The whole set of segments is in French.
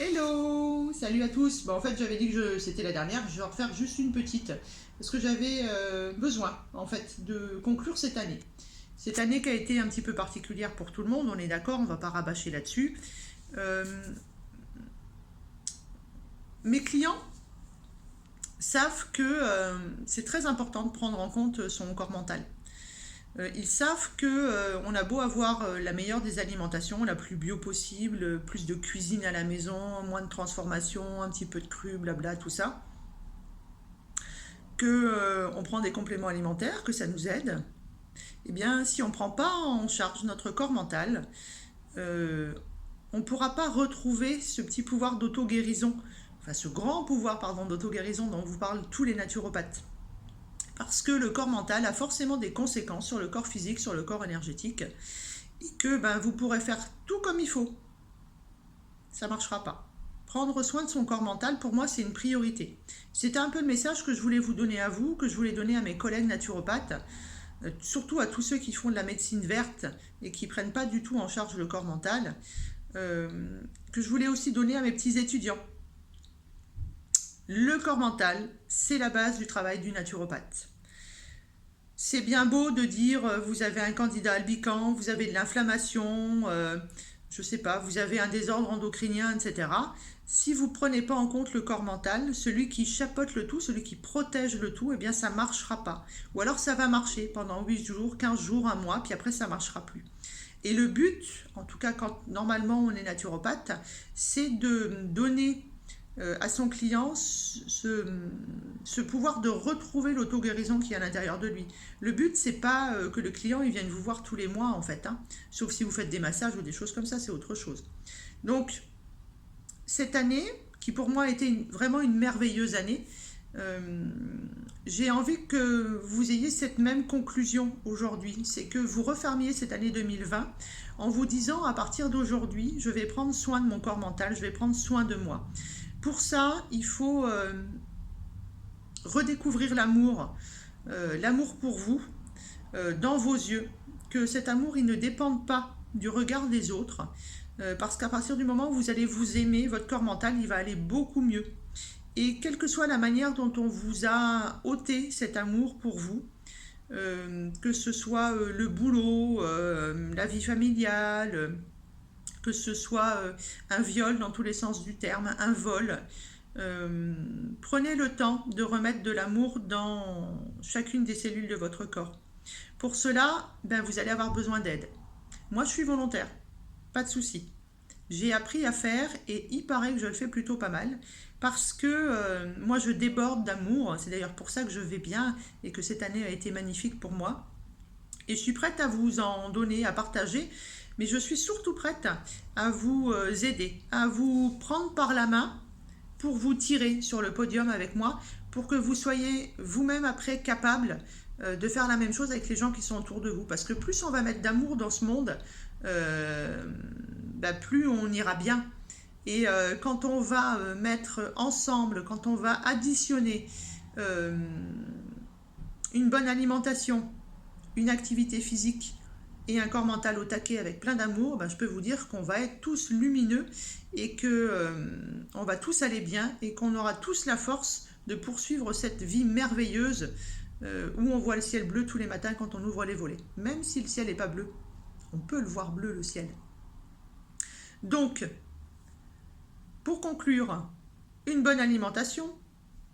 Hello, salut à tous. Bon, en fait, j'avais dit que c'était la dernière, je vais en refaire juste une petite parce que j'avais besoin en fait de conclure cette année. Cette année qui a été un petit peu particulière pour tout le monde, on est d'accord, on va pas rabâcher là-dessus. Euh, Mes clients savent que c'est très important de prendre en compte son corps mental. Ils savent que on a beau avoir la meilleure des alimentations, la plus bio possible, plus de cuisine à la maison, moins de transformation, un petit peu de cru, blabla, tout ça, que on prend des compléments alimentaires, que ça nous aide. Eh bien, si on ne prend pas en charge notre corps mental, euh, on ne pourra pas retrouver ce petit pouvoir d'auto-guérison, enfin ce grand pouvoir pardon, d'auto-guérison dont vous parlent tous les naturopathes. Parce que le corps mental a forcément des conséquences sur le corps physique, sur le corps énergétique, et que ben, vous pourrez faire tout comme il faut. Ça ne marchera pas. Prendre soin de son corps mental, pour moi, c'est une priorité. C'était un peu le message que je voulais vous donner à vous, que je voulais donner à mes collègues naturopathes, surtout à tous ceux qui font de la médecine verte et qui ne prennent pas du tout en charge le corps mental, que je voulais aussi donner à mes petits étudiants. Le corps mental, c'est la base du travail du naturopathe. C'est bien beau de dire vous avez un candidat albican, vous avez de l'inflammation, je sais pas, vous avez un désordre endocrinien, etc. Si vous ne prenez pas en compte le corps mental, celui qui chapeaute le tout, celui qui protège le tout, eh bien ça ne marchera pas. Ou alors ça va marcher pendant 8 jours, 15 jours, un mois, puis après ça ne marchera plus. Et le but, en tout cas quand normalement on est naturopathe, c'est de donner à son client ce pouvoir de retrouver l'auto-guérison qui est à l'intérieur de lui. Le but, c'est pas que le client il vienne vous voir tous les mois en fait, hein. Sauf si vous faites des massages ou des choses comme ça, c'est autre chose. Donc, cette année, qui pour moi a été vraiment une merveilleuse année, euh, j'ai envie que vous ayez cette même conclusion aujourd'hui. C'est que vous refermiez cette année 2020 en vous disant à partir d'aujourd'hui, je vais prendre soin de mon corps mental, je vais prendre soin de moi. Pour ça, il faut redécouvrir l'amour pour vous, dans vos yeux. Que cet amour, il ne dépende pas du regard des autres. Parce qu'à partir du moment où vous allez vous aimer, votre corps mental, il va aller beaucoup mieux. Et quelle que soit la manière dont on vous a ôté cet amour pour vous, que ce soit le boulot, la vie familiale, que ce soit un viol dans tous les sens du terme, un vol, prenez le temps de remettre de l'amour dans chacune des cellules de votre corps. Pour cela, ben, vous allez avoir besoin d'aide. Moi, je suis volontaire, pas de souci. J'ai appris à faire et il paraît que je le fais plutôt pas mal parce que moi, je déborde d'amour. C'est d'ailleurs pour ça que je vais bien et que cette année a été magnifique pour moi. Et je suis prête à vous en donner, à partager, mais je suis surtout prête à vous aider, à vous prendre par la main pour vous tirer sur le podium avec moi, pour que vous soyez vous-même après capable de faire la même chose avec les gens qui sont autour de vous. Parce que plus on va mettre d'amour dans ce monde, bah, plus on ira bien. Et quand on va mettre ensemble, quand on va additionner euh, une bonne alimentation, une activité physique et un corps mental au taquet avec plein d'amour, ben, je peux vous dire qu'on va être tous lumineux et que on va tous aller bien et qu'on aura tous la force de poursuivre cette vie merveilleuse où on voit le ciel bleu tous les matins quand on ouvre les volets. Même si le ciel n'est pas bleu, on peut le voir bleu le ciel. Donc, pour conclure, une bonne alimentation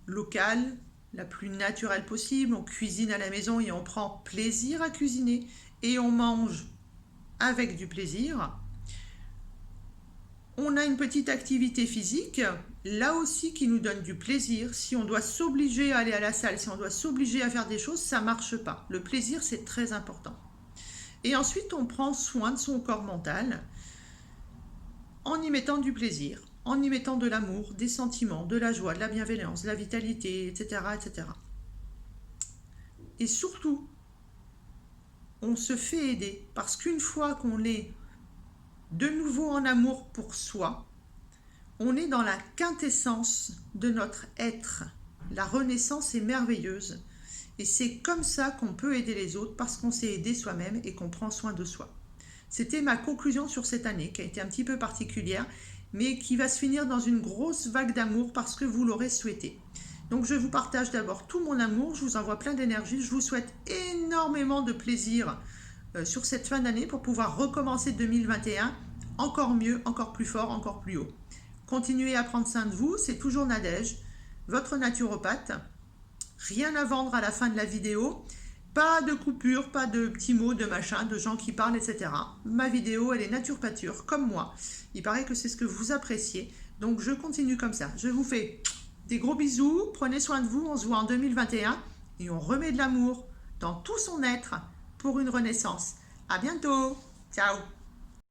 locale, la plus naturelle possible. On cuisine à la maison et on prend plaisir à cuisiner et on mange avec du plaisir. On a une petite activité physique, là aussi qui nous donne du plaisir. Si on doit s'obliger à aller à la salle, si on doit s'obliger à faire des choses, ça ne marche pas. Le plaisir, c'est très important. Et ensuite, on prend soin de son corps mental en y mettant du plaisir, en y mettant de l'amour, des sentiments, de la joie, de la bienveillance, de la vitalité, etc., etc. Et surtout, on se fait aider parce qu'une fois qu'on est de nouveau en amour pour soi, on est dans la quintessence de notre être. La renaissance est merveilleuse et c'est comme ça qu'on peut aider les autres parce qu'on s'est aidé soi-même et qu'on prend soin de soi. C'était ma conclusion sur cette année, qui a été un petit peu particulière, mais qui va se finir dans une grosse vague d'amour parce que vous l'aurez souhaité. Donc je vous partage d'abord tout mon amour, je vous envoie plein d'énergie, je vous souhaite énormément de plaisir sur cette fin d'année pour pouvoir recommencer 2021 encore mieux, encore plus fort, encore plus haut. Continuez à prendre soin de vous, c'est toujours Nadège, votre naturopathe. Rien à vendre à la fin de la vidéo, pas de coupure, pas de petits mots, de machin, de gens qui parlent, etc. Ma vidéo, elle est nature-pature, comme moi. Il paraît que c'est ce que vous appréciez, donc je continue comme ça. Je vous fais des gros bisous, prenez soin de vous, on se voit en 2021 et on remet de l'amour dans tout son être pour une renaissance. À bientôt, ciao.